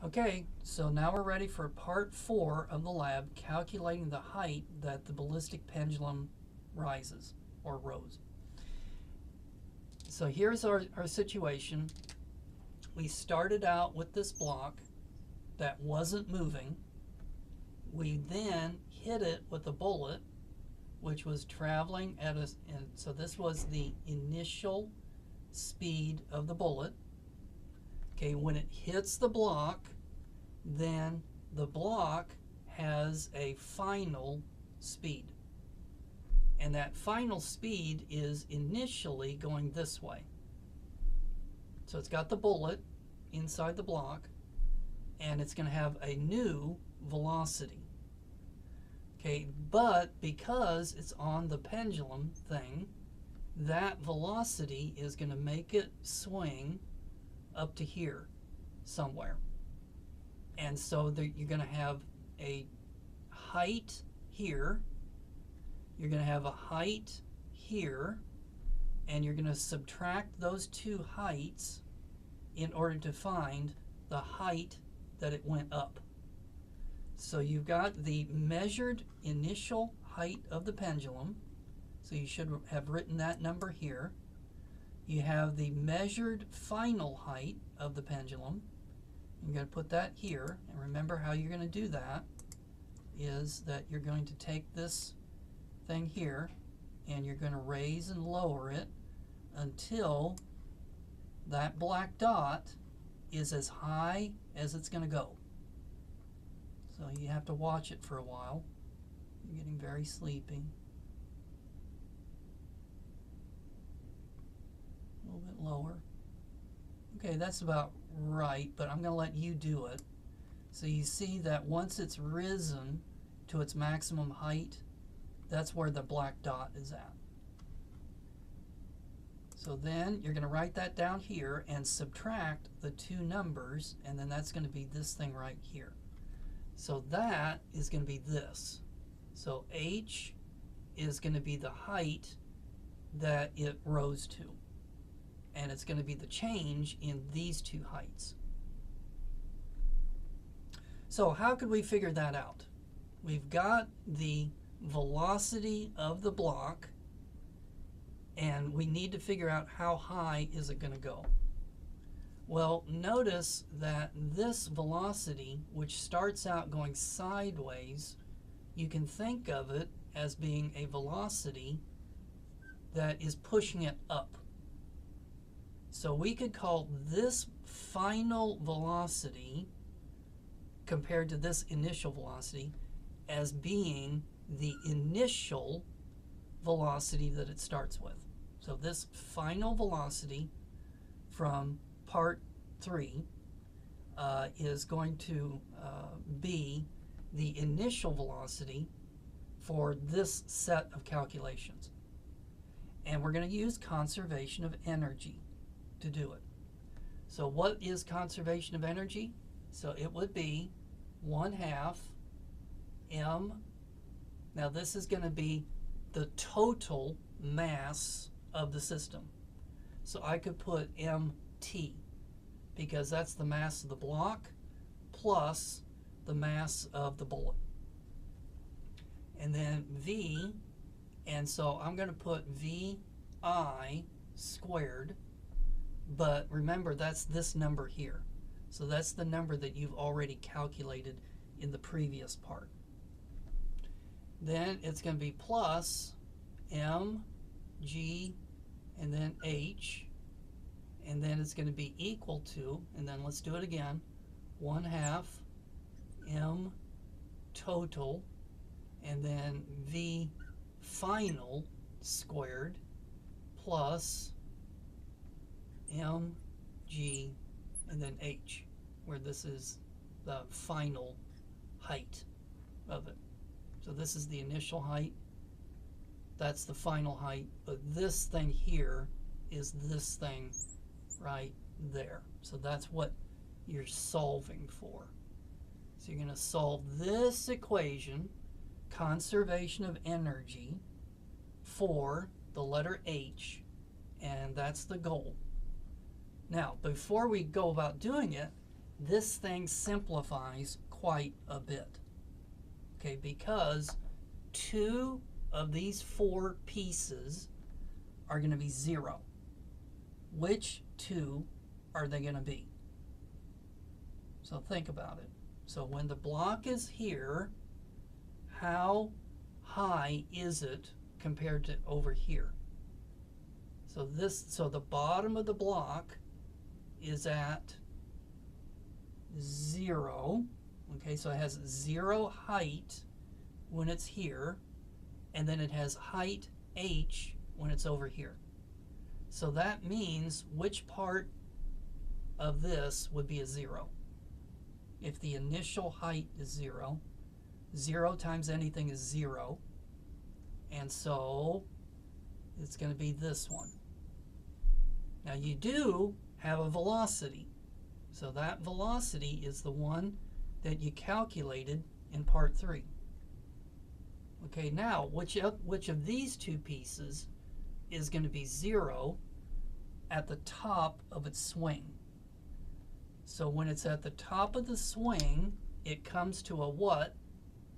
Okay, so now we're ready for part 4 of the lab, calculating the height that the ballistic pendulum rises or rose. So here's our situation. We started out with this block that wasn't moving. We then hit it with a bullet, which was traveling at a, and so this was the initial speed of the bullet. Okay, when it hits the block, then the block has a final speed. And that final speed is initially going this way. So it's got the bullet inside the block, and it's going to have a new velocity. Okay, but because it's on the pendulum thing, that velocity is going to make it swing up to here somewhere. And so you're going to have a height here, you're going to have a height here, and you're going to subtract those two heights in order to find the height that it went up. So you've got the measured initial height of the pendulum, so you should have written that number here. You have the measured final height of the pendulum. You're going to put that here, and remember how you're going to do that is that you're going to take this thing here and you're going to raise and lower it until that black dot is as high as it's going to go. So you have to watch it for a while. You're getting very sleepy. A little bit lower. Okay, that's about right, but I'm going to let you do it. So you see that once it's risen to its maximum height, that's where the black dot is at. So then you're going to write that down here and subtract the two numbers, and then that's going to be this thing right here. So that is going to be this. So h is going to be the height that it rose to. And it's going to be the change in these two heights. So how could we figure that out? We've got the velocity of the block, and we need to figure out how high is it going to go. Well, notice that this velocity, which starts out going sideways, you can think of it as being a velocity that is pushing it up. So we could call this final velocity compared to this initial velocity as being the initial velocity that it starts with. So this final velocity from part 3 is going to be the initial velocity for this set of calculations. And we're going to use conservation of energy to do it. So what is conservation of energy? So it would be 1/2 m. Now this is going to be the total mass of the system. So I could put mt because that's the mass of the block plus the mass of the bullet. And then v, and so I'm going to put vi squared, but remember that's this number here. So that's the number that you've already calculated in the previous part. Then it's going to be plus mg and then h, and then it's going to be equal to, and then let's do it again, 1/2 m total, and then v final squared plus mg and then h, where this is the final height of it. So this is the initial height, that's the final height, but this thing here is this thing right there. So that's what you're solving for. So you're going to solve this equation, conservation of energy, for the letter H, and that's the goal. Now, before we go about doing it, this thing simplifies quite a bit. Okay, because 2 of these 4 pieces are going to be 0. Which 2 are they going to be? So think about it. So when the block is here, how high is it compared to over here? So the bottom of the block is at 0. Okay, so it has 0 height when it's here, and then it has height h when it's over here. So that means which part of this would be a 0? If the initial height is 0, 0 times anything is 0, and so it's going to be this one. Now you do have a velocity, so that velocity is the one that you calculated in part 3. Okay, now which of these 2 pieces is going to be 0 at the top of its swing? So when it's at the top of the swing, it comes to a what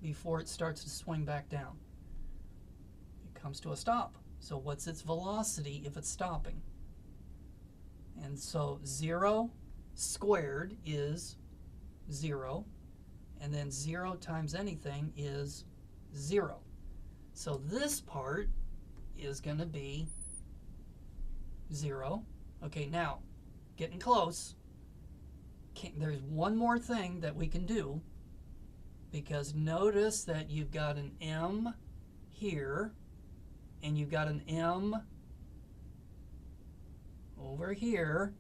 before it starts to swing back down? It comes to a stop. So what's its velocity if it's stopping? And so 0 squared is 0, and then 0 times anything is 0. So this part is going to be 0. Okay, now, getting close. There's one more thing that we can do, because notice that you've got an M here, and you've got an M over here,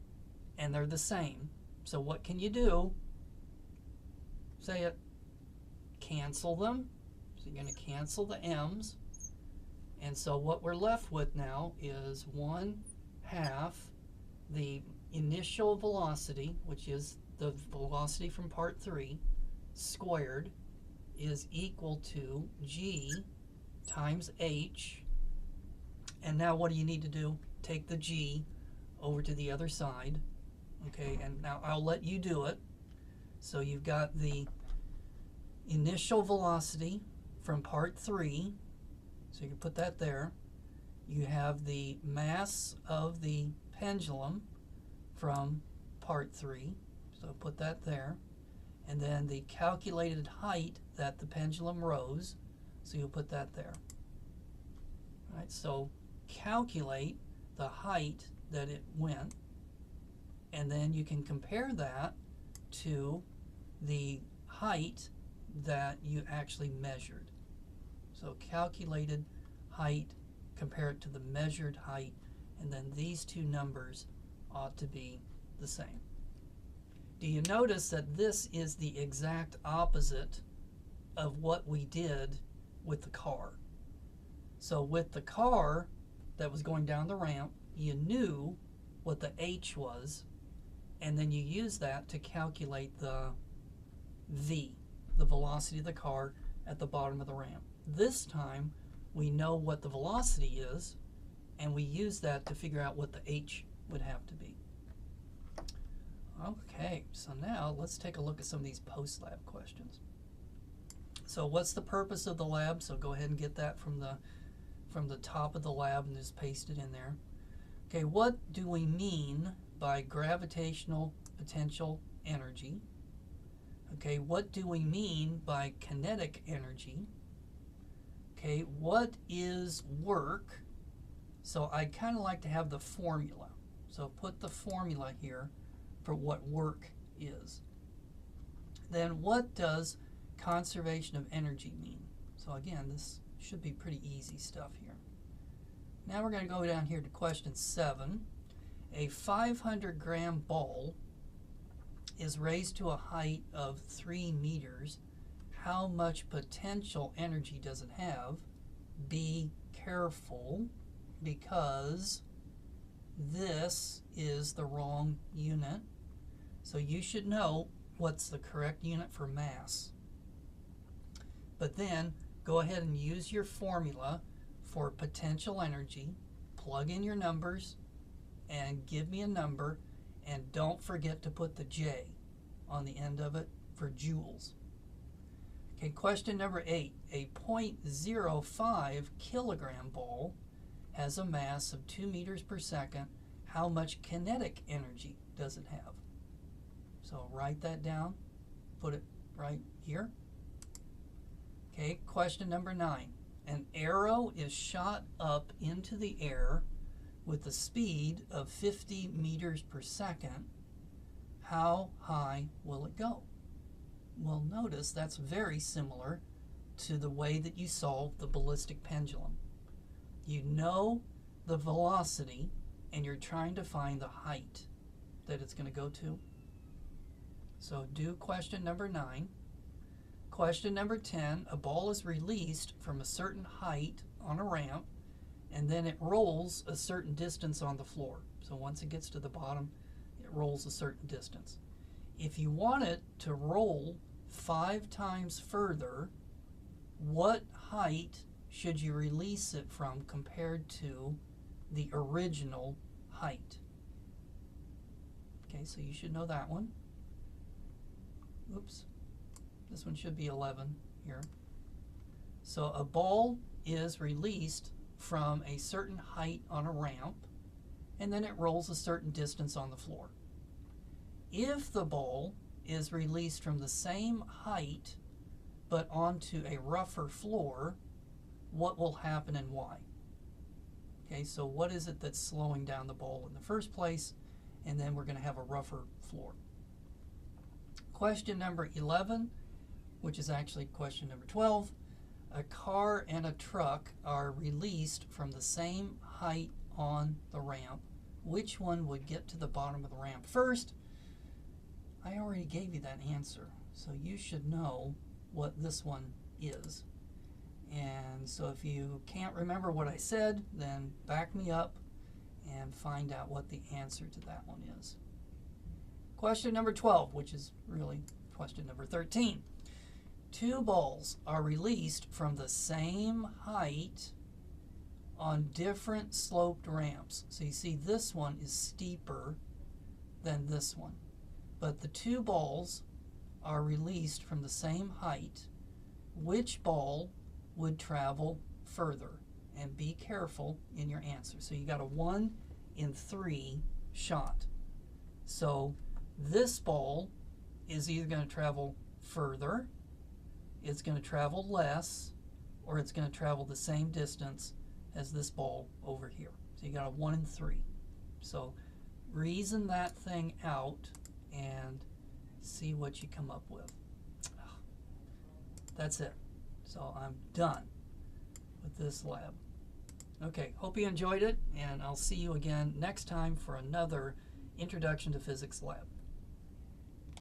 and they're the same. So what can you do? Say it. Cancel them. So you're going to cancel the M's. And so what we're left with now is 1/2 the initial velocity, which is the velocity from part 3, squared, is equal to g times h. And now what do you need to do? Take the g over to the other side. Okay, and now I'll let you do it. So you've got the initial velocity from part 3, so you can put that there. You have the mass of the pendulum from part 3, so put that there. And then the calculated height that the pendulum rose, so you'll put that there. All right, so calculate the height that it went, and then you can compare that to the height that you actually measured. So calculated height, compare it to the measured height, and then these 2 numbers ought to be the same. Do you notice that this is the exact opposite of what we did with the car? So with the car that was going down the ramp, you knew what the h was, and then you used that to calculate the v, the velocity of the car at the bottom of the ramp. This time, we know what the velocity is, and we use that to figure out what the h would have to be. Okay, so now let's take a look at some of these post-lab questions. So what's the purpose of the lab? So go ahead and get that from the top of the lab and just paste it in there. Okay, what do we mean by gravitational potential energy? Okay, what do we mean by kinetic energy? Okay, what is work? So I kind of like to have the formula. So put the formula here for what work is. Then what does conservation of energy mean? So again, this should be pretty easy stuff here. Now we're going to go down here to question 7. A 500-gram ball is raised to a height of 3 meters. How much potential energy does it have? Be careful, because this is the wrong unit. So you should know what's the correct unit for mass. But then go ahead and use your formula for potential energy, plug in your numbers, and give me a number, and don't forget to put the J on the end of it for joules. Okay, question number 8. A 0.05 kilogram ball has a mass of 2 meters per second. How much kinetic energy does it have? So write that down. Put it right here. Okay, question number 9. An arrow is shot up into the air with a speed of 50 meters per second. How high will it go? Well, notice that's very similar to the way that you solve the ballistic pendulum. You know the velocity, and you're trying to find the height that it's going to go to. So do question number 9. Question number 10, a ball is released from a certain height on a ramp, and then it rolls a certain distance on the floor. So once it gets to the bottom, it rolls a certain distance. If you want it to roll 5 times further, what height should you release it from compared to the original height? Okay, so you should know that one. Oops. This one should be 11 here. So a ball is released from a certain height on a ramp, and then it rolls a certain distance on the floor. If the ball is released from the same height but onto a rougher floor, what will happen and why? Okay, so what is it that's slowing down the ball in the first place? And then we're going to have a rougher floor. Question number 11, which is actually question number 12. A car and a truck are released from the same height on the ramp. Which one would get to the bottom of the ramp first? I already gave you that answer, so you should know what this one is. And so if you can't remember what I said, then back me up and find out what the answer to that one is. Question number 12, which is really question number 13. 2 balls are released from the same height on different sloped ramps. So you see this one is steeper than this one. But the 2 balls are released from the same height. Which ball would travel further? And be careful in your answer. So you got a 1 in 3 shot. So this ball is either going to travel further, it's going to travel less, or it's going to travel the same distance as this ball over here. So you got a 1 in 3. So reason that thing out and see what you come up with. That's it. So I'm done with this lab. Okay, hope you enjoyed it, and I'll see you again next time for another Introduction to Physics lab.